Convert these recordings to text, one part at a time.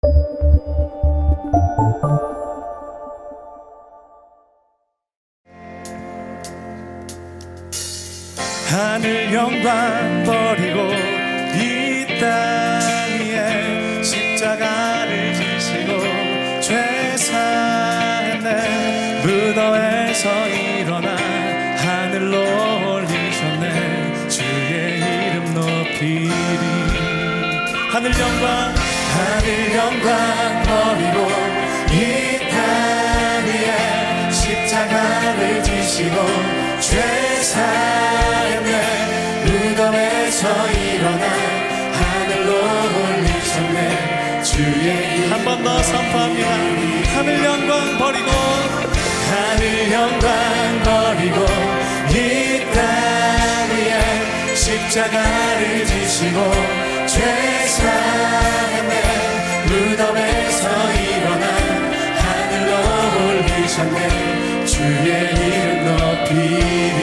하늘 영광 버리고 이 땅 위에 십자가를 지시고 죄 사했네. 무덤에서 일어나 하늘로 올리셨네. 주의 이름 높이리. 하늘 영광 버리고 이 땅 위에 십자가를 지시고 죄 사했네. 무덤에서 일어나 하늘로 올리셨네. 주의 이름 한 번 더 선포합니다. 하늘 영광 버리고 이 땅 위에 십자가를 지시고 죄 사했네. 무덤에서 일어나 하늘로 올리셨네. 주의 이름 높이리.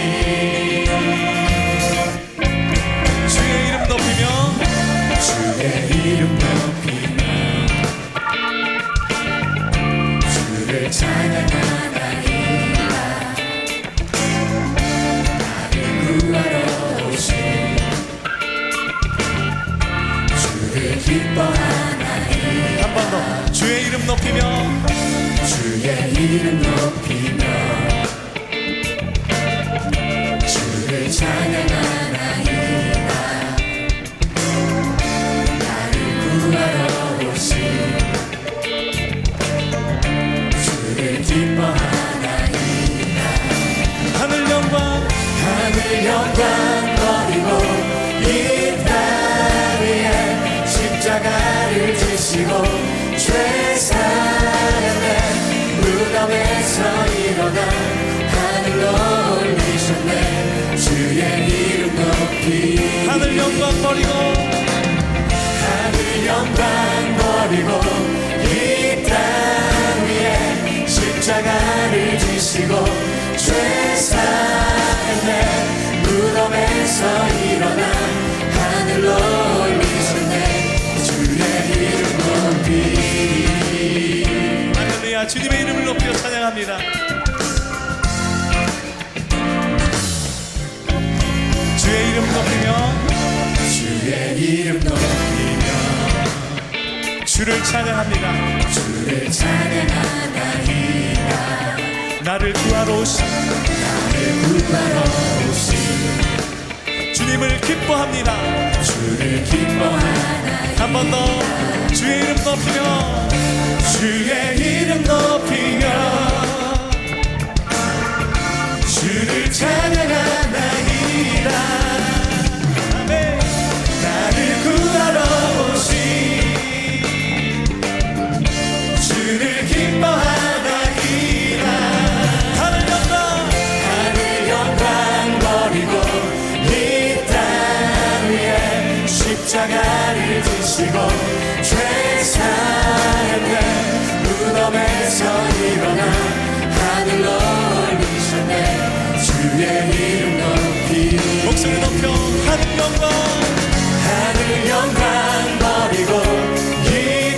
주의 이름 높이며 주를 찬양하나이다. 나를 구하러 오신 주를 기뻐하나이다. 한 번 더 주의 이름 높이며 주를 찬양하나이다. 나를 구하러 오신 주를 기뻐하나이다. 하늘 영광 버리고 이 땅 위에 십자가를 지시고 죄 사했네. 무덤에서 일어나 하늘로 올리셨네. 주의 이름 높이. 하늘 영광 버리고 이 땅 위에 십자가를 지시고 죄 사했네. 무덤에서 일어나 하늘로 올리셨네. 주의 이름 높이. 할렐루야. 주님의 이름을 높여 찬양합니다. 주의 이름 높이며 주를 찬양합니다. 나를 구하러 오신 주님을 기뻐합니다. 한 번 더 주의 이름 높이며 주를 찬양하나이다. 아멘. 나를 구하러 오신 주를 기뻐하나이다. 하늘 영광 버리고 이 땅 위에 십자가를 지시고 죄 사했네. 무덤에서 일어나 하늘로 올리셨네. 주의 이름 높이. 목소리 높여 하늘 영광 버리고 이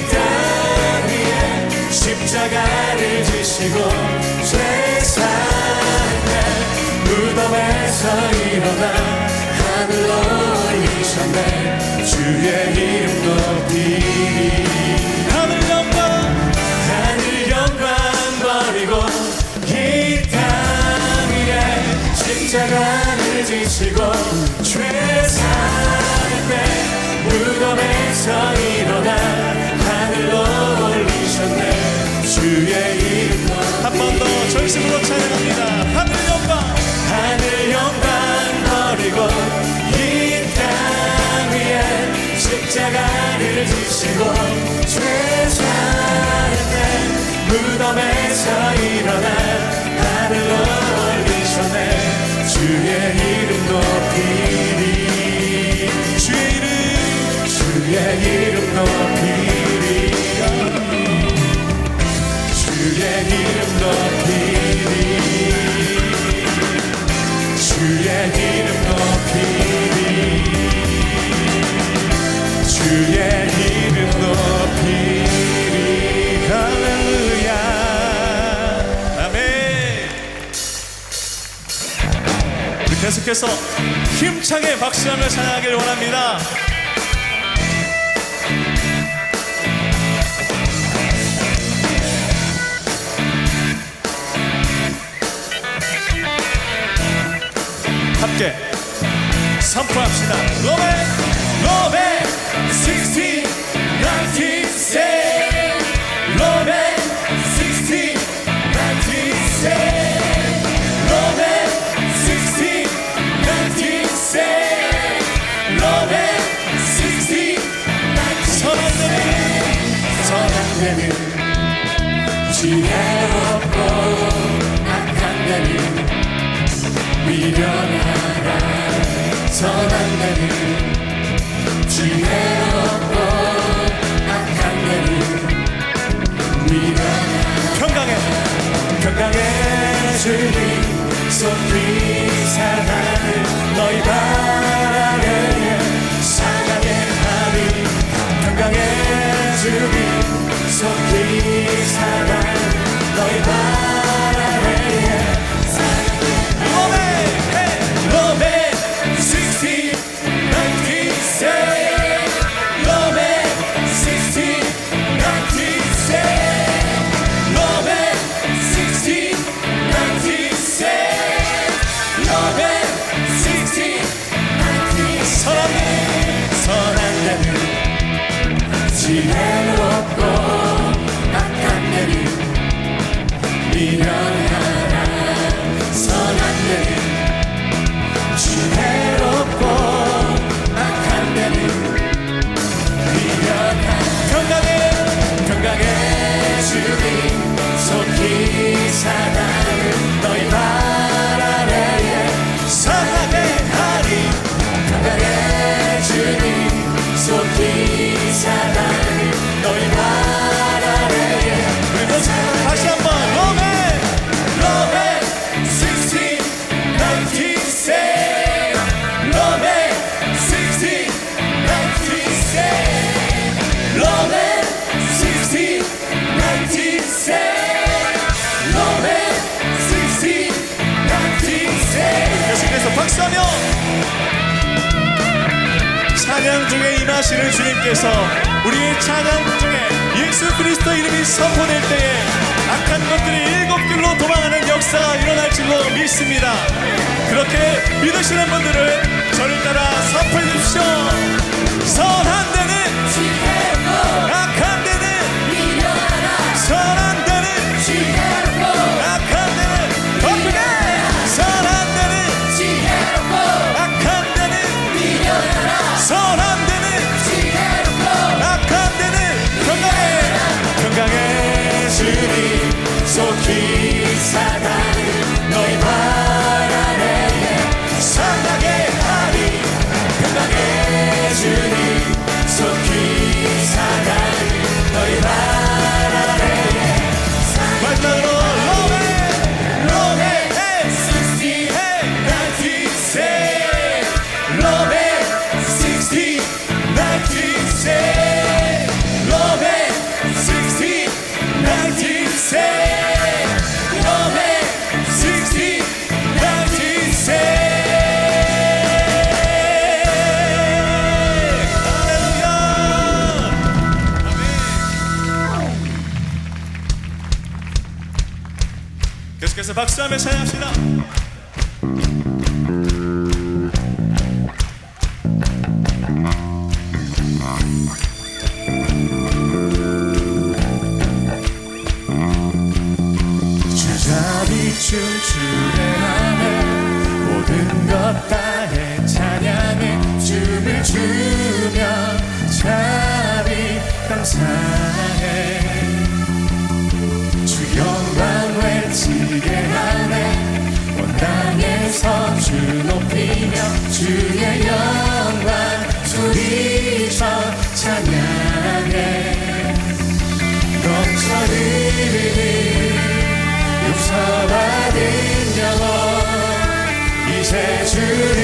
땅 위에 십자가를 지시고 죄 사했네. 무덤에서 일어나 하늘로 올리셨네. 주의 이름 높이. 하늘 영광 버리고 이 땅 위에 십자가를 지시고 죄 사했네. 무덤에서 일어나 하늘로 올리셨네. 주의 이름 한 번 더 전심으로 찬양합니다. 하늘 영광 버리고 이 땅 위에 십자가를 지시고 죄 사했네. 무덤에서 일어나 하늘로 올리셨네. 주의 이름 높이리. 주의 이름 높이리. 주의 이름 높이리. 주의 이름 높이리. 주의 이름 높이리. 계속해서 힘차게 박수하며 찬양하길 원합니다. 함께 선포합시다. 로베 16, 19, say 로베 16, 19, say 로베 16, 19, say 로베 16, 19. 선한되는 지혜롭고 악한 데는 미련하라. 선한데는 지혜롭고 악한 데는 미련하라. 평강의 주님 속히 사랑을 너희 발 아래에 상하게 하리. 평강의 주님 속히 사랑을 너희 발 아래에 로베 16, 19, say 로베 16, 19, say 로베 16, 19, say 로베 16, 19. 선한 데는 지혜롭고 악한 데는 미련하라. 선한 데는 지혜롭고 악한 데는 미련한. 평강의 주님 속히 사랑을 너희 발 아래에 상하게 하리. 평강의 주님 속히 사랑을 너희 발 아래에. 우리 모두 다시 한번 로베 16, 19, say 로베 16, 19, say 로베 16, 19, say 로베 16, 19, say. 계속해서 박수하며 찬양 중에 임하시는 주님께서 우리의 찬양 중에 예수 그리스도 이름이 선포될 때에 악한 것들이 일곱 길로 도망하는 역사가 일어날 줄로 믿습니다. 그렇게 믿으시는 분들은 저를 따라 선포해 주십시오. 선한 데는 지혜롭고 악한 데는 미련하라. 선한 데는 지혜롭고 악한 데는 더 크게. 선한 데는 지혜롭고 악한 데는 미련하라. 선한 데는 지혜롭고 악한 데는 평강의 주님 속히 사랑을 너희 발 아래에 상하게 하리. 평강의 주님 속히 사랑을 너희 발 아래에. 마지막으로 로베 16, 19, say 로베 16, 19, say 로베 16, 19, say 로베 16, 19, say. 할렐루야. 계속해서 박수하며 찬양합시다. 주자비 춤추게 하네. 모든 것 다해 찬양해. 춤을 추며 자비 감사해. 주 영광 외치게 하네. 온 땅에서 주 높이며 주의 영광 소리쳐 찬양해. 넘쳐 흐르는 용서받은 영혼 이제 주를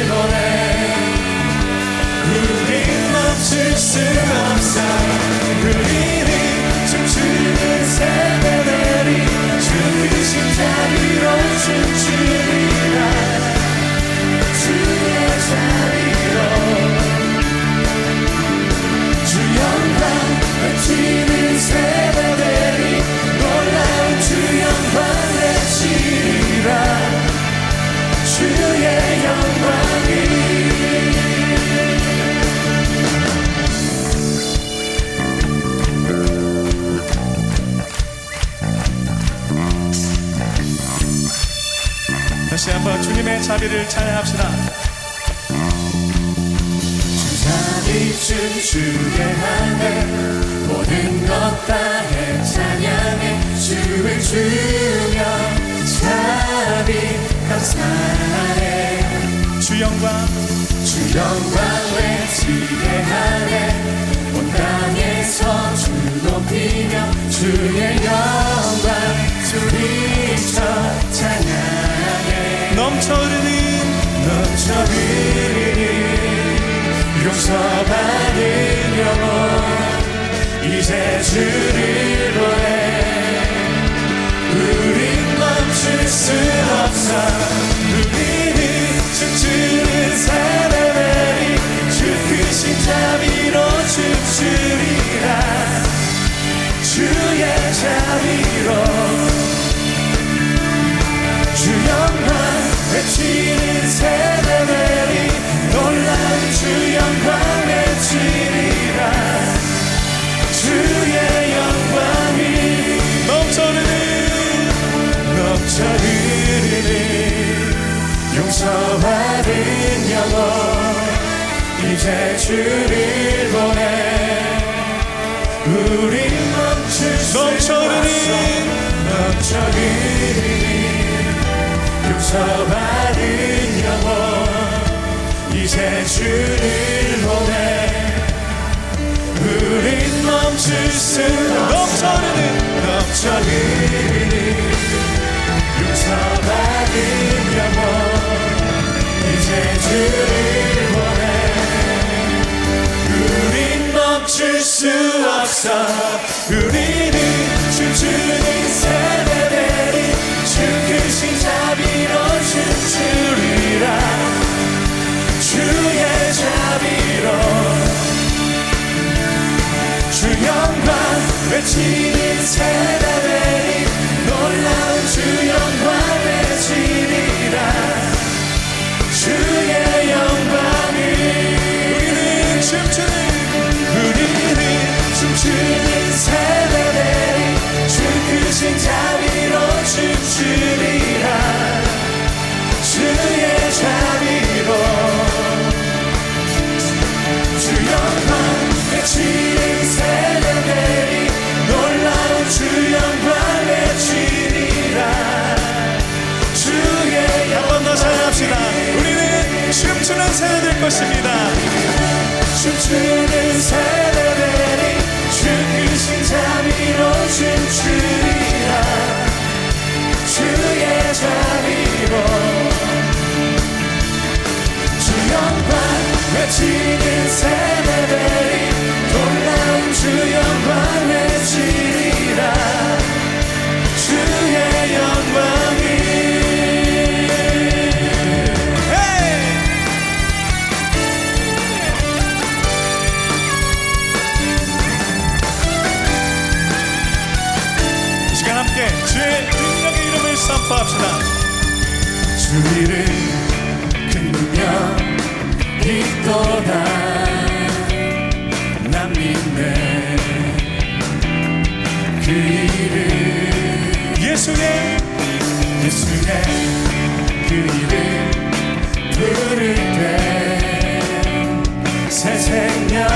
보내. 우린 멈출 수 없어. 우리는 춤추는 새벽들이 주 그 십자가로 춤추리라. 다시 한번 주님의 자비를 찬양합시다. 자비 춤추게 하네 모든 것 다해 찬양해 주를 주며 자비 감사해 주 영광 외치게 하네 온 땅에서 주 높이며 주의 영광 소리쳐 찬양해 넘쳐 흐르는 용서받은 영혼 이제 주를 보내 우린 멈출 수 없어 우리는 춤추는 사람들이 주 크신 자비로 춤추리라 주의 자비로 주 영광 외치는 세대들이 놀라운 주 영광 외치리라 주의 영광이 넘쳐 흐르는 용서받은 영혼 이제 주를 보내 우린 멈출 수 없어 넘쳐 흐르는 용서받은 영혼 이제 주를 보내 우린 멈출 수 없어 넘쳐 흐르는 용서받은 영혼 이제 주를 보내 우린 멈출 수 없어 우리는 춤추는 세대들이 주 크신 자비로 춤추리라 주의 자비로 주 영광 외치는 세대들이 놀라운 주 영광 외치리라 주의 영광을 우리는 춤추는 세대들이 주 크신 자비로 춤추리라 주의 자비로 주 영광 외치는 세대들이 놀라운 주 영광 외치리라 주의 한 번 더 찬양합시다. 우리는 춤추는 새가 될 것입니다. 춤추는 세대들이 주 크신 자비로 춤추리라 주의 자비로 주 영광 외치는 세대들이 놀라운 주 영광 외치리라 주의 영광이 이 시간 함께 주의 능력의 이름을 선포합시다. 주 이름 큰 능력 있도다 난 믿네 그 이름 예수의 그 이름 부를 때 새 생명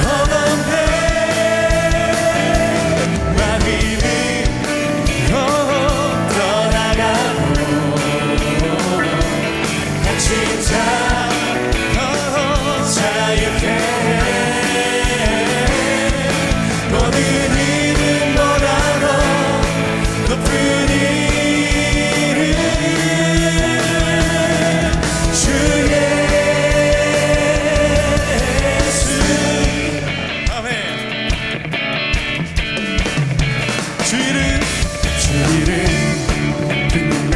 얻어내 마음이 떠나가고 갇힌 자 자유케 모든 이름보다도 높은 이름 주 예수 아멘. 주 이름 그 능력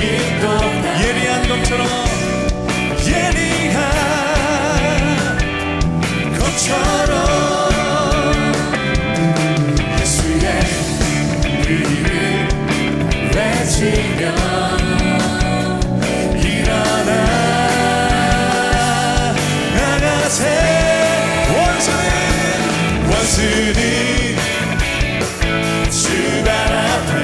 있도다 예리한 검처럼 것처럼 예수의 그 이름 외치며 일어나 나가세 원수는 주발 앞에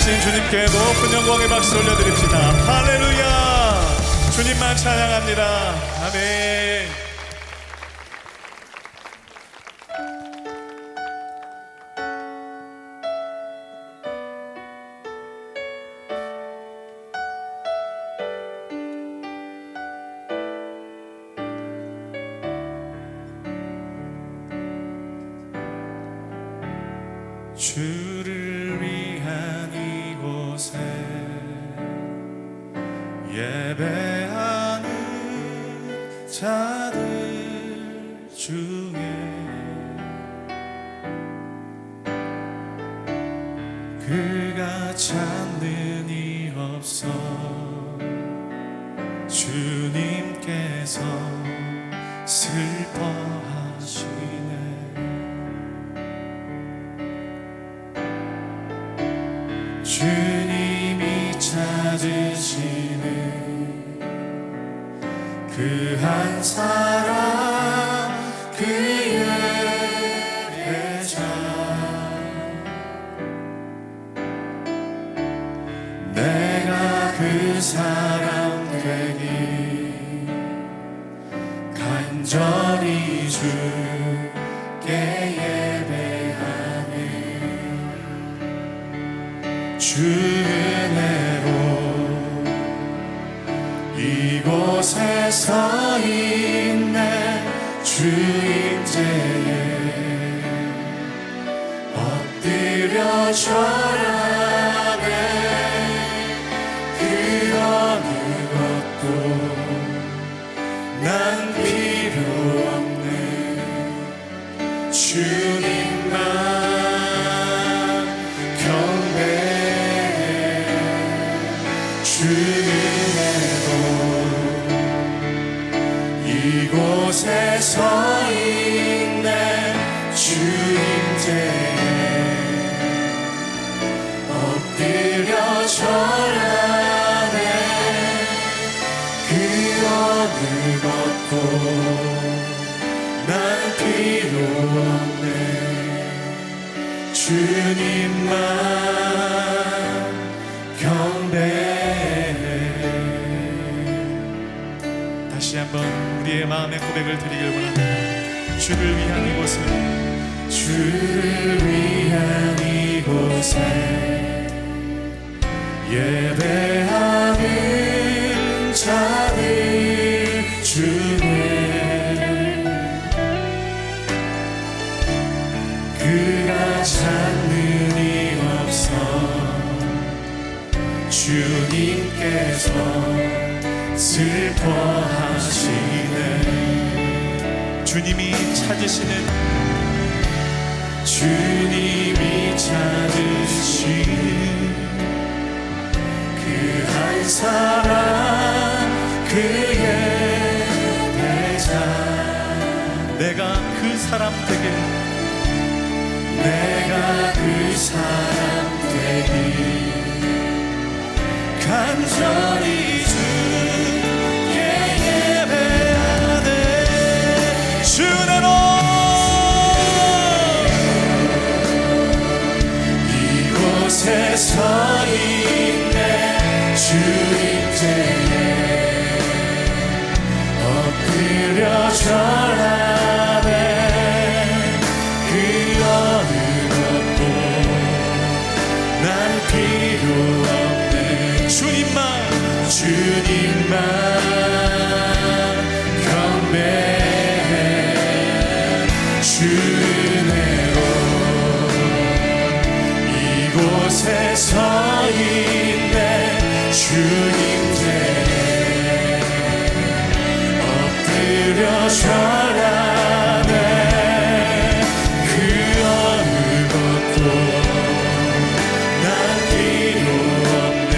살아계신 주님께 높은 영광의 박수 올려드립시다. 할렐루야. 주님만 찬양합니다. 아멘. 주를 위한 이곳에 예배하는 자들 중에 그가 찾는 이 없어 주님께서 슬퍼하시네. 주님이 찾으시는 그 한 사람 그의 배자 내가 그 사람 되기 간절히 주께 예배하네. 주 은혜로 이곳에 서 있네. 주 임재에 엎드려 절하네. 그 어느 것도 난 필요 없네. 주님만 주 은혜로 이곳에 서 있네. 주 임재에 엎드려 절하네. 그 어느 것도 난 필요 없네. 주님만 경배해. 다시 한번 우리의 마음의 고백을 드리길 원합니다. 주를 위한 이곳에 주를 위한 이곳에 예배하는 자들 중에 그가 찾는 이 없어 주님께서 슬퍼하시네. 주님이 찾으시는 그 한 사람 그의 배자 내가 그 사람 되게 내가 그 사람 되기 간절히 주께 예배하네. 주 은혜로 이곳에 서 있네. 주 임재에 엎드려 절하네. 그 어느 것도 난 필요 없네. 주님만 경배해. 주 은혜로 이곳에 서 있네. 주 임재에 엎드려 절하네. 그 어느 것도 난 필요 없네.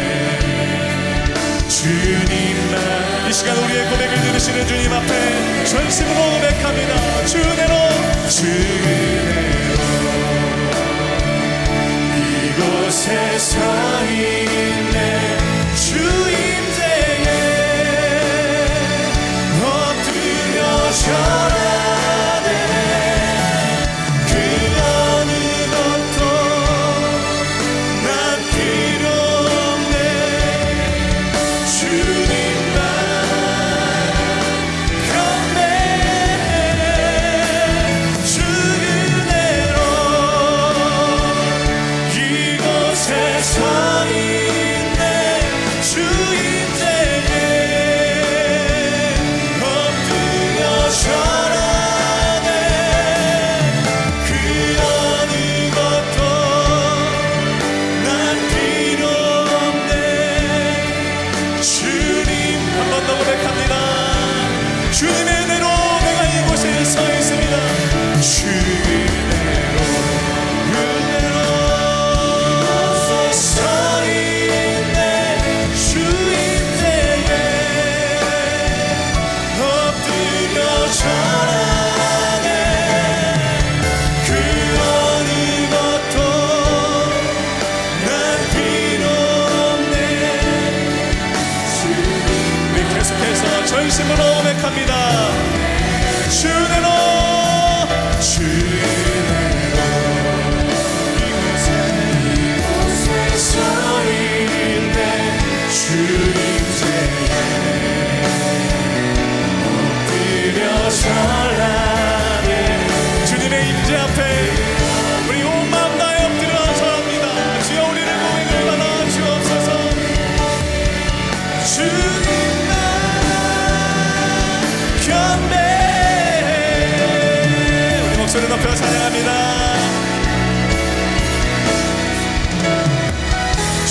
주님만 이 시간 우리의 고백을 들으시는 주님 앞에 전심으로 고백합니다. 주 은혜로 이곳에 서 있네. 주 임재에 엎드려 절하네. 그 어느 것도 난 필요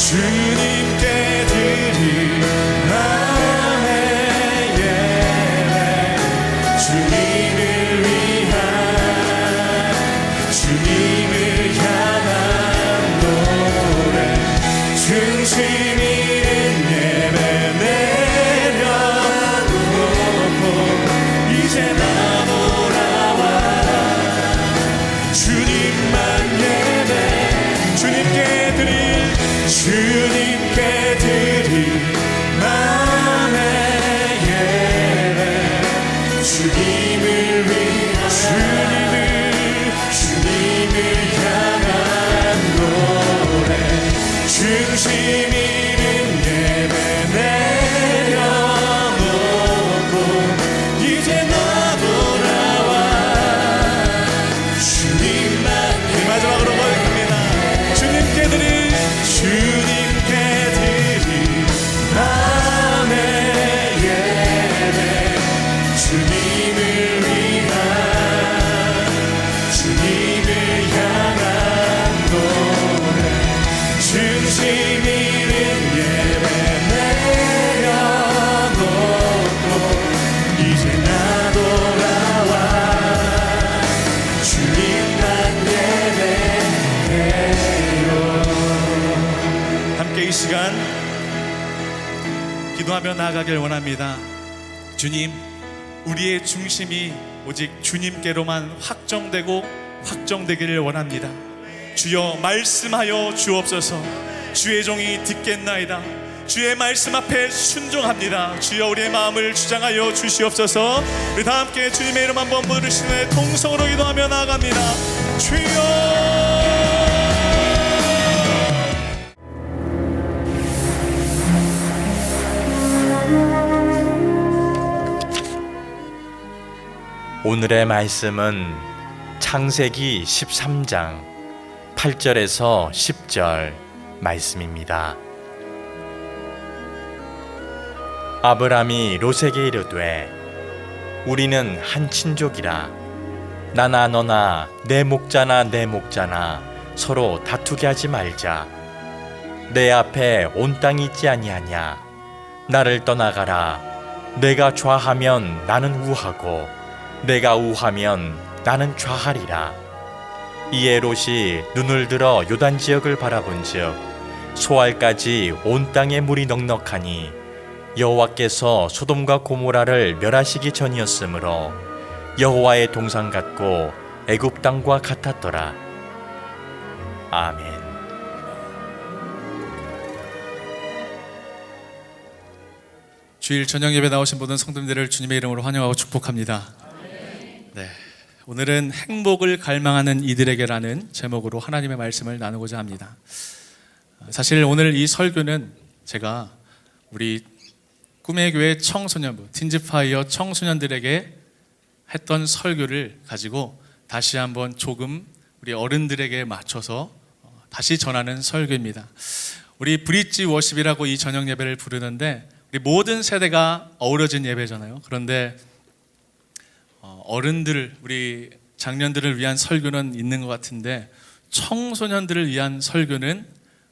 주님께 드릴 마음의 예배 주님을 위한 주님을 향한 노래 중심 있는 예배 내려놓고 이제 나 돌아와 주님만 예배 주님께 드릴 마음의 예배 주님을 위한 주님을 향한 노래 중심 있는 예배 내려놓고 이제 나 돌아와 주님만 마지막으로 고백합니다. 주님께 드릴 마음의 예배 주님을 위한 주님을 향한 노래 중심 있는 예배 내려놓고 이제 나 돌아와 주님만 예배해요. 함께 이 시간 기도하며 나아가길 원합니다. 주님, 우리의 중심이 오직 주님께로만 확정되기를 원합니다. 주여 말씀하여 주옵소서. 주의 종이 듣겠나이다. 주의 말씀 앞에 순종합니다. 주여 우리의 마음을 주장하여 주시옵소서. 우리 다 함께 주님의 이름 한번 부르시는 통성으로 기도하며 나아갑니다. 주여 오늘의 말씀은 창세기 13장 8절에서 10절 말씀입니다. 아브람이 롯에게 이르되 우리는 한 친족이라 나나 너나 내 목자나 서로 다투게 하지 말자. 내 앞에 온 땅이 있지 아니하냐. 나를 떠나가라. 내가 좌하면 나는 우하고 내가 우하면 나는 좌하리라. 이에 롯이 눈을 들어 요단 지역을 바라본즉 소알까지 온 땅에 물이 넉넉하니 여호와께서 소돔과 고모라를 멸하시기 전이었으므로 여호와의 동산 같고 애굽 땅과 같았더라. 아멘. 주일 저녁 예배 나오신 모든 성도님들을 주님의 이름으로 환영하고 축복합니다. 네, 오늘은 행복을 갈망하는 이들에게라는 제목으로 하나님의 말씀을 나누고자 합니다. 사실 오늘 이 설교는 제가 우리 꿈의 교회 청소년부 틴즈파이어 청소년들에게 했던 설교를 가지고 다시 한번 조금 우리 어른들에게 맞춰서 다시 전하는 설교입니다. 우리 브릿지 워십이라고 이 저녁 예배를 부르는데 우리 모든 세대가 어우러진 예배잖아요. 그런데 어른들, 우리 장년들을 위한 설교는 있는 것 같은데 청소년들을 위한 설교는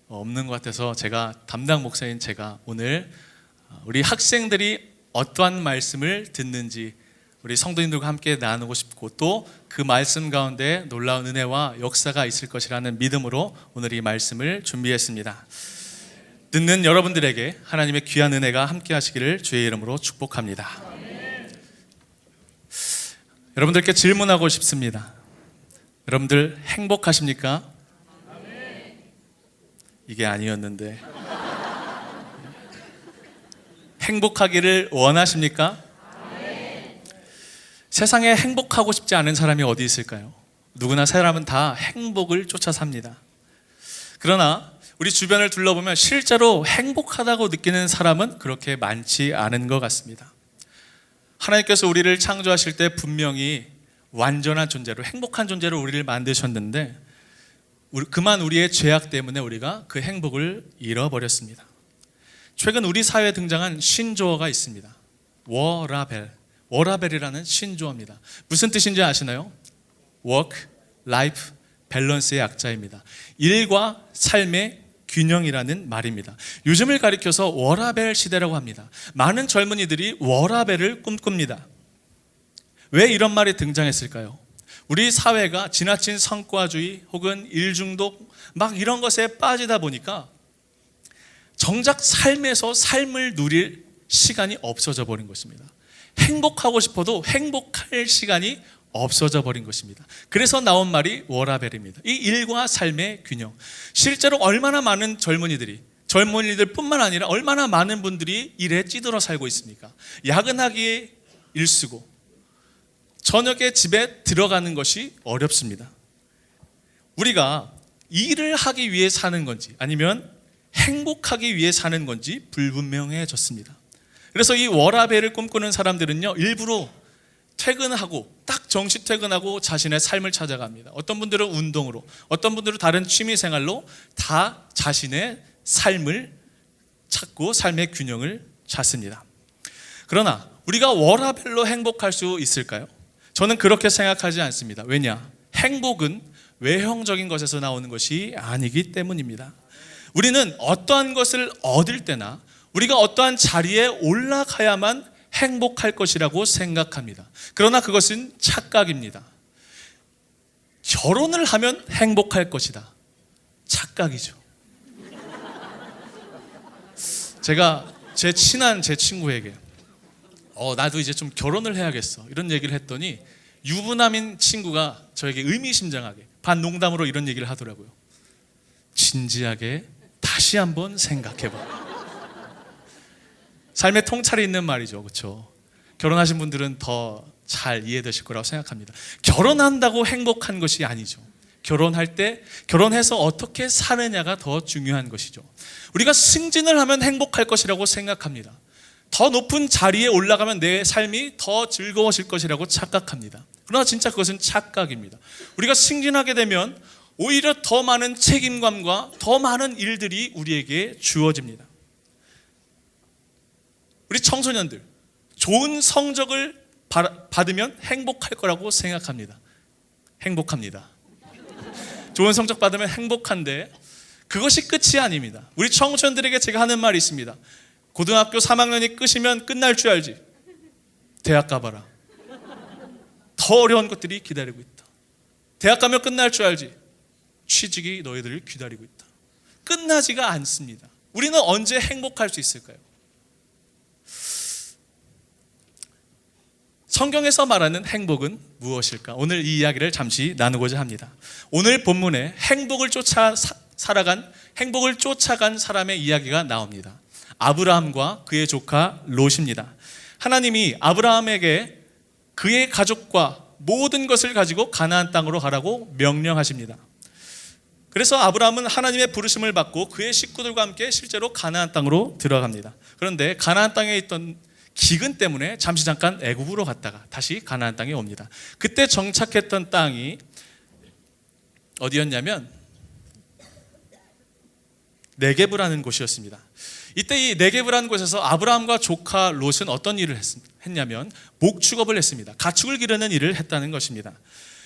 없는 것 같아서 제가 담당 목사인 제가 오늘 우리 학생들이 어떠한 말씀을 듣는지 우리 성도님들과 함께 나누고 싶고 또 그 말씀 가운데 놀라운 은혜와 역사가 있을 것이라는 믿음으로 오늘 이 말씀을 준비했습니다. 듣는 여러분들에게 하나님의 귀한 은혜가 함께 하시기를 주의 이름으로 축복합니다. 여러분들께 질문하고 싶습니다. 여러분들 행복하십니까? 이게 아니었는데 행복하기를 원하십니까? 세상에 행복하고 싶지 않은 사람이 어디 있을까요? 누구나 사람은 다 행복을 쫓아 삽니다. 그러나 우리 주변을 둘러보면 실제로 행복하다고 느끼는 사람은 그렇게 많지 않은 것 같습니다. 하나님께서 우리를 창조하실 때 분명히 완전한 존재로 행복한 존재로 우리를 만드셨는데 그만 우리의 죄악 때문에 우리가 그 행복을 잃어버렸습니다. 최근 우리 사회에 등장한 신조어가 있습니다. 워라벨이라는 신조어입니다. 무슨 뜻인지 아시나요? Work, Life, Balance의 약자입니다. 일과 삶의 균형이라는 말입니다. 요즘을 가리켜서 워라밸 시대라고 합니다. 많은 젊은이들이 워라밸을 꿈꿉니다. 왜 이런 말이 등장했을까요? 우리 사회가 지나친 성과주의 혹은 일중독 막 이런 것에 빠지다 보니까 정작 삶에서 삶을 누릴 시간이 없어져 버린 것입니다. 행복하고 싶어도 행복할 시간이 없어져 버린 것입니다. 그래서 나온 말이 워라밸입니다. 이 일과 삶의 균형. 실제로 얼마나 많은 젊은이들 뿐만 아니라 얼마나 많은 분들이 일에 찌들어 살고 있습니까? 야근하기에 일쓰고 저녁에 집에 들어가는 것이 어렵습니다. 우리가 일을 하기 위해 사는 건지 아니면 행복하기 위해 사는 건지 불분명해졌습니다. 그래서 이 워라밸을 꿈꾸는 사람들은요, 일부러 퇴근하고 딱 정시 퇴근하고 자신의 삶을 찾아갑니다. 어떤 분들은 운동으로, 어떤 분들은 다른 취미 생활로 다 자신의 삶을 찾고 삶의 균형을 찾습니다. 그러나 우리가 워라밸로 행복할 수 있을까요? 저는 그렇게 생각하지 않습니다. 왜냐? 행복은 외형적인 것에서 나오는 것이 아니기 때문입니다. 우리는 어떠한 것을 얻을 때나 우리가 어떠한 자리에 올라가야만 행복할 것이라고 생각합니다. 그러나 그것은 착각입니다. 결혼을 하면 행복할 것이다. 착각이죠. 제가 제 친한 제 친구에게 나도 이제 좀 결혼을 해야겠어 이런 얘기를 했더니 유부남인 친구가 저에게 의미심장하게 반농담으로 이런 얘기를 하더라고요. 진지하게 다시 한번 생각해봐. 삶의 통찰이 있는 말이죠. 그렇죠? 결혼하신 분들은 더 잘 이해되실 거라고 생각합니다. 결혼한다고 행복한 것이 아니죠. 결혼할 때 결혼해서 어떻게 사느냐가 더 중요한 것이죠. 우리가 승진을 하면 행복할 것이라고 생각합니다. 더 높은 자리에 올라가면 내 삶이 더 즐거워질 것이라고 착각합니다. 그러나 진짜 그것은 착각입니다. 우리가 승진하게 되면 오히려 더 많은 책임감과 더 많은 일들이 우리에게 주어집니다. 우리 청소년들 좋은 성적을 받으면 행복할 거라고 생각합니다. 행복합니다. 좋은 성적 받으면 행복한데 그것이 끝이 아닙니다. 우리 청소년들에게 제가 하는 말이 있습니다. 고등학교 3학년이 끝이면 끝날 줄 알지. 대학 가봐라. 더 어려운 것들이 기다리고 있다. 대학 가면 끝날 줄 알지. 취직이 너희들을 기다리고 있다. 끝나지가 않습니다. 우리는 언제 행복할 수 있을까요? 성경에서 말하는 행복은 무엇일까? 오늘 이 이야기를 잠시 나누고자 합니다. 오늘 본문에 행복을 쫓아간 사람의 이야기가 나옵니다. 아브라함과 그의 조카 롯입니다. 하나님이 아브라함에게 그의 가족과 모든 것을 가지고 가나안 땅으로 가라고 명령하십니다. 그래서 아브라함은 하나님의 부르심을 받고 그의 식구들과 함께 실제로 가나안 땅으로 들어갑니다. 그런데 가나안 땅에 있던 기근 때문에 잠시 잠깐 애굽으로 갔다가 다시 가나안 땅에 옵니다. 그때 정착했던 땅이 어디였냐면 네게브라는 곳이었습니다. 이때 이 네게브라는 곳에서 아브라함과 조카 롯은 어떤 일을 했냐면 목축업을 했습니다. 가축을 기르는 일을 했다는 것입니다.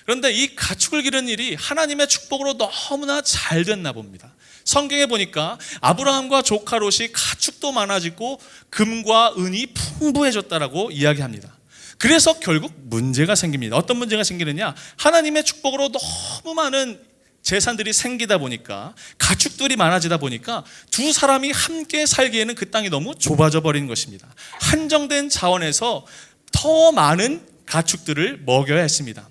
그런데 이 가축을 기르는 일이 하나님의 축복으로 너무나 잘 됐나 봅니다. 성경에 보니까 아브라함과 조카 롯이 가축도 많아지고 금과 은이 풍부해졌다라고 이야기합니다. 그래서 결국 문제가 생깁니다. 어떤 문제가 생기느냐? 하나님의 축복으로 너무 많은 재산들이 생기다 보니까 가축들이 많아지다 보니까 두 사람이 함께 살기에는 그 땅이 너무 좁아져 버린 것입니다. 한정된 자원에서 더 많은 가축들을 먹여야 했습니다.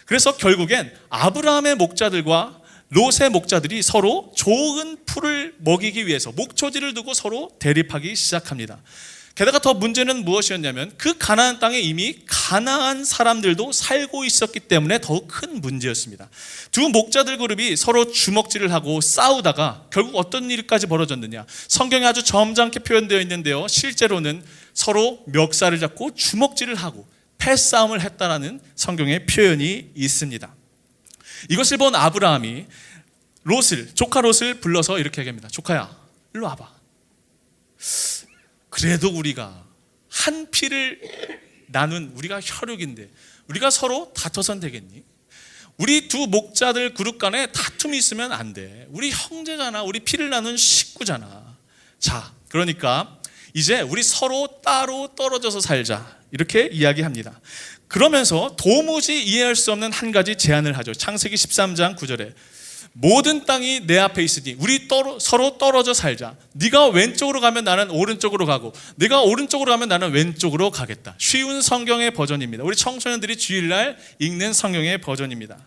그래서 결국엔 아브라함의 목자들과 롯의 목자들이 서로 좋은 풀을 먹이기 위해서 목초지를 두고 서로 대립하기 시작합니다. 게다가 더 문제는 무엇이었냐면 그 가나안 땅에 이미 가나안 사람들도 살고 있었기 때문에 더욱 큰 문제였습니다. 두 목자들 그룹이 서로 주먹질을 하고 싸우다가 결국 어떤 일까지 벌어졌느냐? 성경에 아주 점잖게 표현되어 있는데요, 실제로는 서로 멱살을 잡고 주먹질을 하고 패싸움을 했다라는 성경의 표현이 있습니다. 이것을 본 아브라함이 조카 롯을 불러서 이렇게 얘기합니다. 조카야, 일로 와봐. 그래도 우리가 한 피를 나눈 우리가 혈육인데 우리가 서로 다퉈선 되겠니? 우리 두 목자들 그룹 간에 다툼이 있으면 안 돼. 우리 형제잖아. 우리 피를 나눈 식구잖아. 자, 그러니까 이제 우리 서로 따로 떨어져서 살자, 이렇게 이야기합니다. 그러면서 도무지 이해할 수 없는 한 가지 제안을 하죠. 창세기 13장 9절에 모든 땅이 내 앞에 있으니 우리 서로 떨어져 살자. 네가 왼쪽으로 가면 나는 오른쪽으로 가고 네가 오른쪽으로 가면 나는 왼쪽으로 가겠다. 쉬운 성경의 버전입니다. 우리 청소년들이 주일날 읽는 성경의 버전입니다.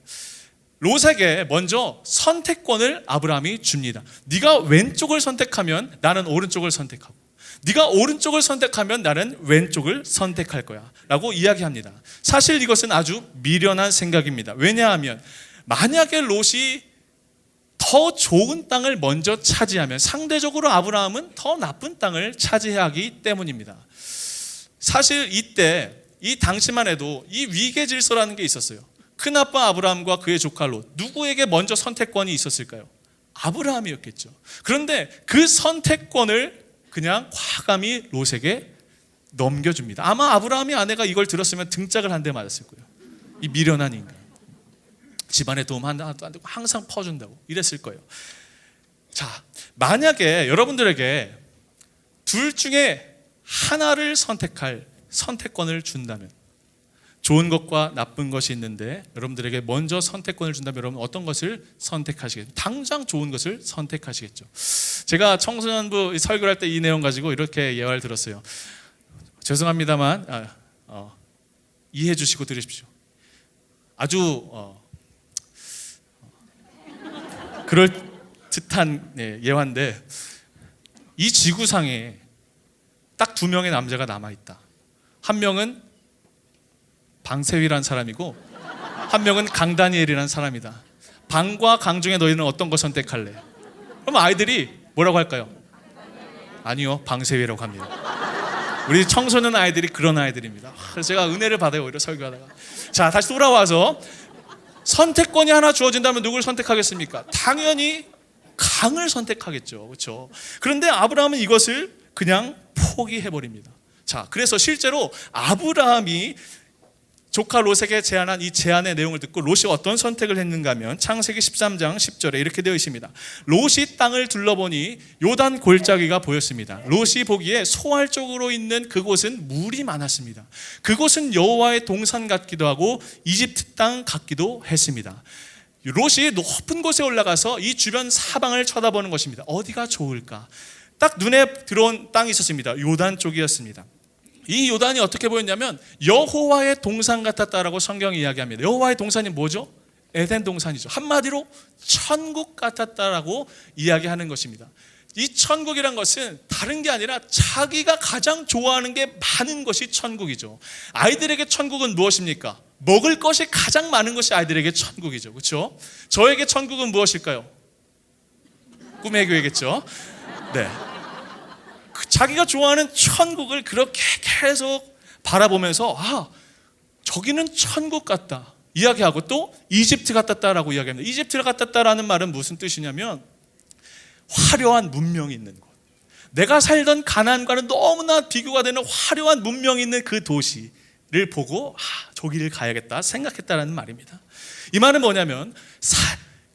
롯에게 먼저 선택권을 아브라함이 줍니다. 네가 왼쪽을 선택하면 나는 오른쪽을 선택하고 네가 오른쪽을 선택하면 나는 왼쪽을 선택할 거야 라고 이야기합니다. 사실 이것은 아주 미련한 생각입니다. 왜냐하면 만약에 롯이 더 좋은 땅을 먼저 차지하면 상대적으로 아브라함은 더 나쁜 땅을 차지해야 하기 때문입니다. 사실 이때 이 당시만 해도 이 위계 질서라는 게 있었어요. 큰아빠 아브라함과 그의 조카 롯, 누구에게 먼저 선택권이 있었을까요? 아브라함이었겠죠. 그런데 그 선택권을 그냥 과감히 롯에게 넘겨줍니다. 아마 아브라함이 아내가 이걸 들었으면 등짝을 한 대 맞았을 거예요. 이 미련한 인간, 집안에 도움 하나도 안 되고 항상 퍼준다고 이랬을 거예요. 자, 만약에 여러분들에게 둘 중에 하나를 선택할 선택권을 준다면, 좋은 것과 나쁜 것이 있는데 여러분들에게 먼저 선택권을 준다면 여러분 어떤 것을 선택하시겠죠? 당장 좋은 것을 선택하시겠죠. 제가 청소년부 설교할 때 이 내용 가지고 이렇게 예화를 들었어요. 죄송합니다만 이해해 주시고 들으십시오. 아주 그럴듯한 예화인데, 이 지구상에 딱 2명의 남자가 남아있다. 한 명은 방세위라는 사람이고 한 명은 강다니엘이라는 사람이다. 방과 강 중에 너희는 어떤 거 선택할래? 그럼 아이들이 뭐라고 할까요? 아니요, 방세위라고 합니다. 우리 청소년 아이들이 그런 아이들입니다. 그래서 제가 은혜를 받아요, 오히려 설교하다가. 자, 다시 돌아와서 선택권이 하나 주어진다면 누굴 선택하겠습니까? 당연히 강을 선택하겠죠. 그렇죠? 그런데 아브라함은 이것을 그냥 포기해버립니다. 자, 그래서 실제로 아브라함이 조카 롯에게 제안한 이 제안의 내용을 듣고 롯이 어떤 선택을 했는가 하면 창세기 13장 10절에 이렇게 되어 있습니다. 롯이 땅을 둘러보니 요단 골짜기가 보였습니다. 롯이 보기에 소알 쪽으로 있는 그곳은 물이 많았습니다. 그곳은 여호와의 동산 같기도 하고 이집트 땅 같기도 했습니다. 롯이 높은 곳에 올라가서 이 주변 사방을 쳐다보는 것입니다. 어디가 좋을까? 딱 눈에 들어온 땅이 있었습니다. 요단 쪽이었습니다. 이 요단이 어떻게 보였냐면 여호와의 동산 같았다라고 성경이 이야기합니다. 여호와의 동산이 뭐죠? 에덴 동산이죠. 한마디로 천국 같았다라고 이야기하는 것입니다. 이 천국이란 것은 다른 게 아니라 자기가 가장 좋아하는 게 많은 것이 천국이죠. 아이들에게 천국은 무엇입니까? 먹을 것이 가장 많은 것이 아이들에게 천국이죠. 그렇죠? 저에게 천국은 무엇일까요? 꿈의 교회겠죠. 네. 자기가 좋아하는 천국을 그렇게 계속 바라보면서 저기는 천국 같다 이야기하고 또 이집트 같았다라고 이야기합니다. 이집트 같았다라는 말은 무슨 뜻이냐면 화려한 문명이 있는 곳, 내가 살던 가나안과는 너무나 비교가 되는 화려한 문명이 있는 그 도시를 보고 저기를 가야겠다 생각했다라는 말입니다. 이 말은 뭐냐면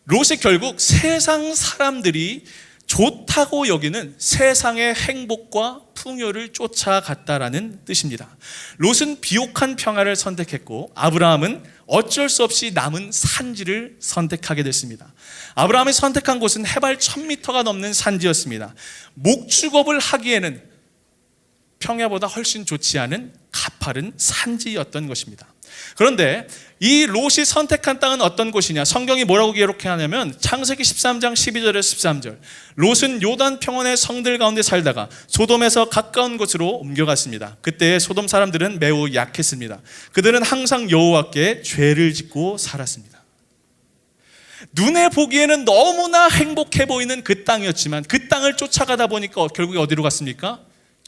롯이 결국 세상 사람들이 좋다고 여기는 세상의 행복과 풍요를 쫓아갔다라는 뜻입니다. 롯은 비옥한 평화를 선택했고 아브라함은 어쩔 수 없이 남은 산지를 선택하게 됐습니다. 아브라함이 선택한 곳은 해발 1000m가 넘는 산지였습니다. 목축업을 하기에는 평야보다 훨씬 좋지 않은 가파른 산지였던 것입니다. 그런데 이 롯이 선택한 땅은 어떤 곳이냐? 성경이 뭐라고 기록하냐면 창세기 13장 12절에서 13절, 롯은 요단 평원의 성들 가운데 살다가 소돔에서 가까운 곳으로 옮겨갔습니다. 그때 소돔 사람들은 매우 약했습니다. 그들은 항상 여호와께 죄를 짓고 살았습니다. 눈에 보기에는 너무나 행복해 보이는 그 땅이었지만 그 땅을 쫓아가다 보니까 결국에 어디로 갔습니까?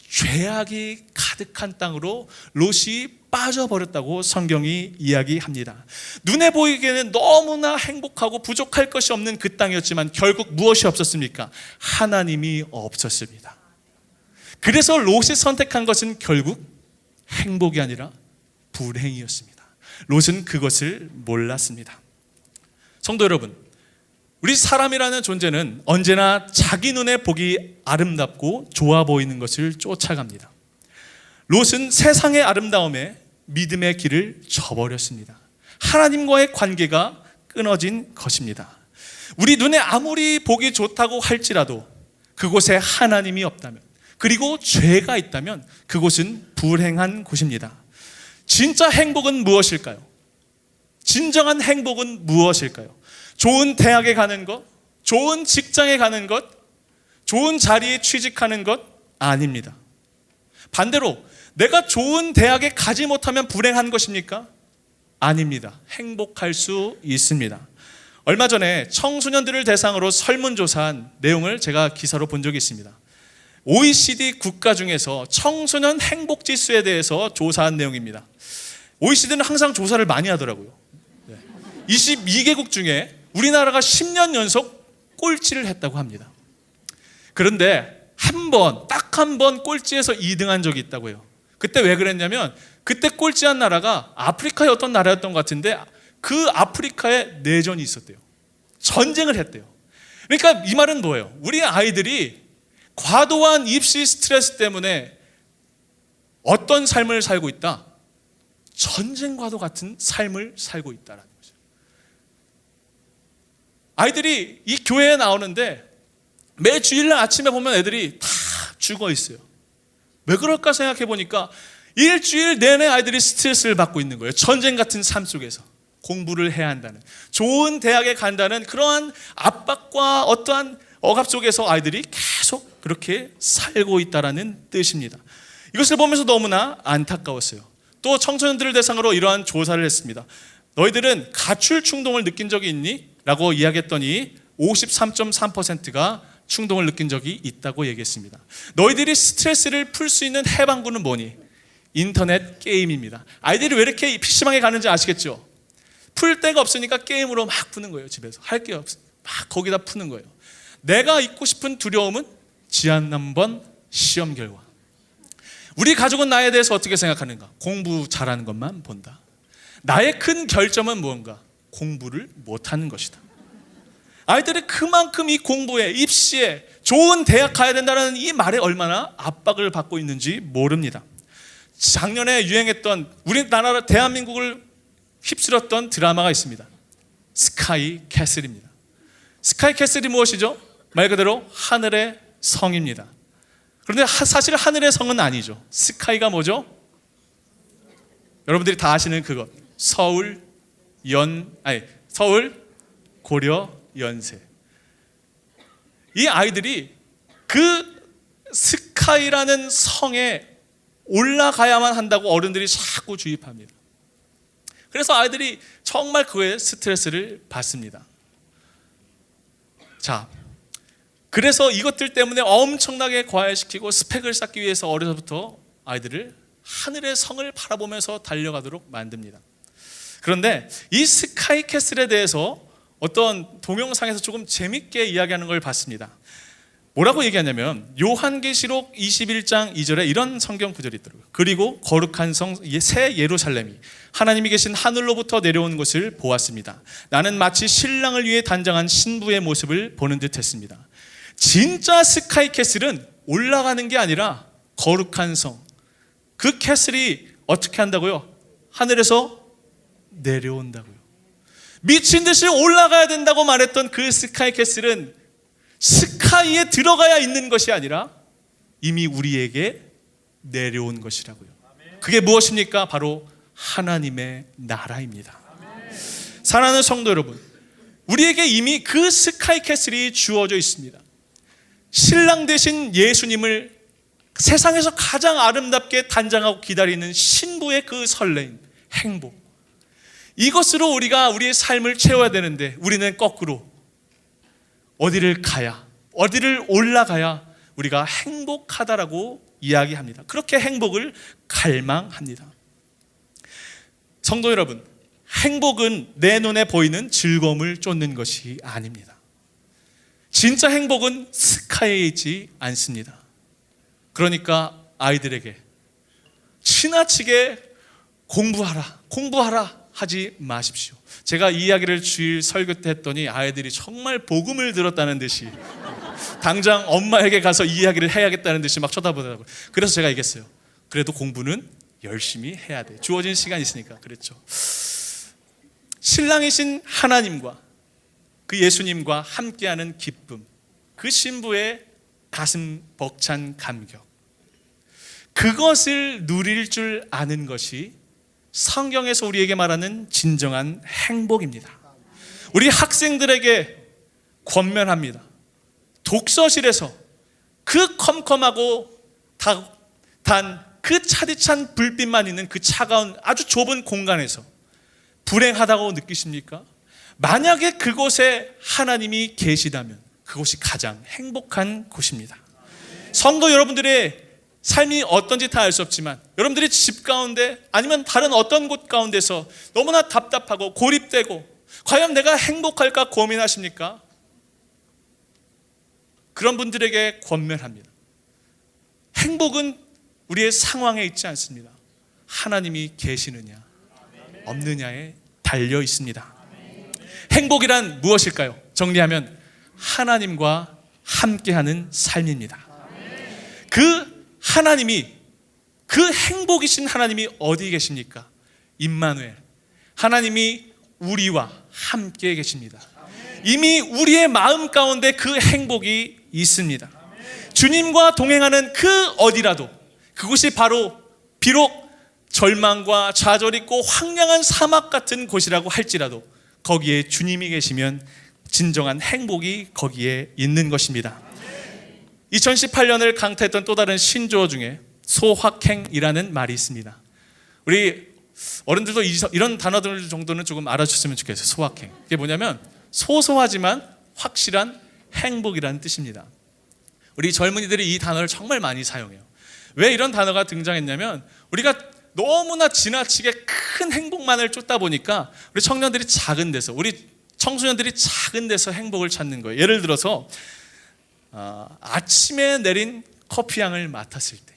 죄악이 가득한 땅으로 롯이 빠져버렸다고 성경이 이야기합니다. 눈에 보이기에는 너무나 행복하고 부족할 것이 없는 그 땅이었지만 결국 무엇이 없었습니까? 하나님이 없었습니다. 그래서 롯이 선택한 것은 결국 행복이 아니라 불행이었습니다. 롯은 그것을 몰랐습니다. 성도 여러분, 우리 사람이라는 존재는 언제나 자기 눈에 보기 아름답고 좋아 보이는 것을 쫓아갑니다. 롯은 세상의 아름다움에 믿음의 길을 저버렸습니다. 하나님과의 관계가 끊어진 것입니다. 우리 눈에 아무리 보기 좋다고 할지라도 그곳에 하나님이 없다면, 그리고 죄가 있다면 그곳은 불행한 곳입니다. 진짜 행복은 무엇일까요? 진정한 행복은 무엇일까요? 좋은 대학에 가는 것, 좋은 직장에 가는 것, 좋은 자리에 취직하는 것 아닙니다. 반대로 내가 좋은 대학에 가지 못하면 불행한 것입니까? 아닙니다. 행복할 수 있습니다. 얼마 전에 청소년들을 대상으로 설문조사한 내용을 제가 기사로 본 적이 있습니다. OECD 국가 중에서 청소년 행복지수에 대해서 조사한 내용입니다. OECD는 항상 조사를 많이 하더라고요. 22개국 중에 우리나라가 10년 연속 꼴찌를 했다고 합니다. 그런데 딱 한 번 꼴찌에서 2등한 적이 있다고 해요. 그때 왜 그랬냐면 그때 꼴찌한 나라가 아프리카의 어떤 나라였던 것 같은데 그 아프리카에 내전이 있었대요. 전쟁을 했대요. 그러니까 이 말은 뭐예요? 우리 아이들이 과도한 입시 스트레스 때문에 어떤 삶을 살고 있다? 전쟁과도 같은 삶을 살고 있다는 거죠. 아이들이 이 교회에 나오는데 매 주일날 아침에 보면 애들이 다 죽어 있어요. 왜 그럴까 생각해 보니까 일주일 내내 아이들이 스트레스를 받고 있는 거예요. 전쟁 같은 삶 속에서 공부를 해야 한다는, 좋은 대학에 간다는 그러한 압박과 어떠한 억압 속에서 아이들이 계속 그렇게 살고 있다는 뜻입니다. 이것을 보면서 너무나 안타까웠어요. 또 청소년들을 대상으로 이러한 조사를 했습니다. 너희들은 가출 충동을 느낀 적이 있니? 라고 이야기했더니 53.3%가 충동을 느낀 적이 있다고 얘기했습니다. 너희들이 스트레스를 풀 수 있는 해방구는 뭐니? 인터넷 게임입니다. 아이들이 왜 이렇게 PC방에 가는지 아시겠죠? 풀 데가 없으니까 게임으로 막 푸는 거예요. 집에서 할 게 없어 막 거기다 푸는 거예요. 내가 잊고 싶은 두려움은 지한난번 시험 결과. 우리 가족은 나에 대해서 어떻게 생각하는가? 공부 잘하는 것만 본다. 나의 큰 결점은 무언가? 공부를 못하는 것이다. 아이들이 그만큼 이 공부에, 입시에, 좋은 대학 가야 된다는 이 말에 얼마나 압박을 받고 있는지 모릅니다. 작년에 유행했던 우리나라 대한민국을 휩쓸었던 드라마가 있습니다. 스카이 캐슬입니다. 스카이 캐슬이 무엇이죠? 말 그대로 하늘의 성입니다. 그런데 사실 하늘의 성은 아니죠. 스카이가 뭐죠? 여러분들이 다 아시는 그것. 서울 고려 연세. 이 아이들이 그 스카이라는 성에 올라가야만 한다고 어른들이 자꾸 주입합니다. 그래서 아이들이 정말 그거에 스트레스를 받습니다. 자, 그래서 이것들 때문에 엄청나게 과외시키고 스펙을 쌓기 위해서 어려서부터 아이들을 하늘의 성을 바라보면서 달려가도록 만듭니다. 그런데 이 스카이 캐슬에 대해서 어떤 동영상에서 조금 재밌게 이야기하는 걸 봤습니다. 뭐라고 얘기하냐면 요한계시록 21장 2절에 이런 성경 구절이 있더라고요. 그리고 거룩한 성 새 예루살렘이 하나님이 계신 하늘로부터 내려온 것을 보았습니다. 나는 마치 신랑을 위해 단장한 신부의 모습을 보는 듯 했습니다. 진짜 스카이 캐슬은 올라가는 게 아니라 거룩한 성, 그 캐슬이 어떻게 한다고요? 하늘에서 내려온다고요. 미친 듯이 올라가야 된다고 말했던 그 스카이 캐슬은 스카이에 들어가야 있는 것이 아니라 이미 우리에게 내려온 것이라고요. 그게 무엇입니까? 바로 하나님의 나라입니다. 사랑하는 성도 여러분, 우리에게 이미 그 스카이 캐슬이 주어져 있습니다. 신랑 되신 예수님을 세상에서 가장 아름답게 단장하고 기다리는 신부의 그 설레임, 행복, 이것으로 우리가 우리의 삶을 채워야 되는데 우리는 거꾸로 어디를 올라가야 우리가 행복하다라고 이야기합니다. 그렇게 행복을 갈망합니다. 성도 여러분, 행복은 내 눈에 보이는 즐거움을 쫓는 것이 아닙니다. 진짜 행복은 스카이에 있지 않습니다. 그러니까 아이들에게 지나치게 공부하라 하지 마십시오. 제가 이 이야기를 주일 설교 때 했더니 아이들이 정말 복음을 들었다는 듯이 당장 엄마에게 가서 이 이야기를 해야겠다는 듯이 막 쳐다보더라고요. 그래서 제가 얘기했어요. 그래도 공부는 열심히 해야 돼. 주어진 시간이 있으니까. 그랬죠. 신랑이신 하나님과 그 예수님과 함께하는 기쁨, 그 신부의 가슴 벅찬 감격, 그것을 누릴 줄 아는 것이 성경에서 우리에게 말하는 진정한 행복입니다. 우리 학생들에게 권면합니다. 독서실에서 그 컴컴하고 단 그 차디찬 불빛만 있는 그 차가운 아주 좁은 공간에서 불행하다고 느끼십니까? 만약에 그곳에 하나님이 계시다면 그곳이 가장 행복한 곳입니다. 성도 여러분들의 삶이 어떤지 다 알 수 없지만 여러분들이 집 가운데 아니면 다른 어떤 곳 가운데서 너무나 답답하고 고립되고 과연 내가 행복할까 고민하십니까? 그런 분들에게 권면합니다. 행복은 우리의 상황에 있지 않습니다. 하나님이 계시느냐 없느냐에 달려 있습니다. 행복이란 무엇일까요? 정리하면 하나님과 함께하는 삶입니다. 그 하나님이, 그 행복이신 하나님이 어디 계십니까? 임마누엘, 하나님이 우리와 함께 계십니다. 이미 우리의 마음 가운데 그 행복이 있습니다. 주님과 동행하는 그 어디라도, 그곳이 바로 비록 절망과 좌절이 있고 황량한 사막 같은 곳이라고 할지라도 거기에 주님이 계시면 진정한 행복이 거기에 있는 것입니다. 2018년을 강타했던 또 다른 신조어 중에 소확행이라는 말이 있습니다. 우리 어른들도 이런 단어들 정도는 조금 알아주셨으면 좋겠어요. 소확행. 이게 뭐냐면 소소하지만 확실한 행복이라는 뜻입니다. 우리 젊은이들이 이 단어를 정말 많이 사용해요. 왜 이런 단어가 등장했냐면 우리가 너무나 지나치게 큰 행복만을 쫓다 보니까 우리 청년들이 작은 데서, 우리 청소년들이 작은 데서 행복을 찾는 거예요. 예를 들어서 아침에 내린 커피향을 맡았을 때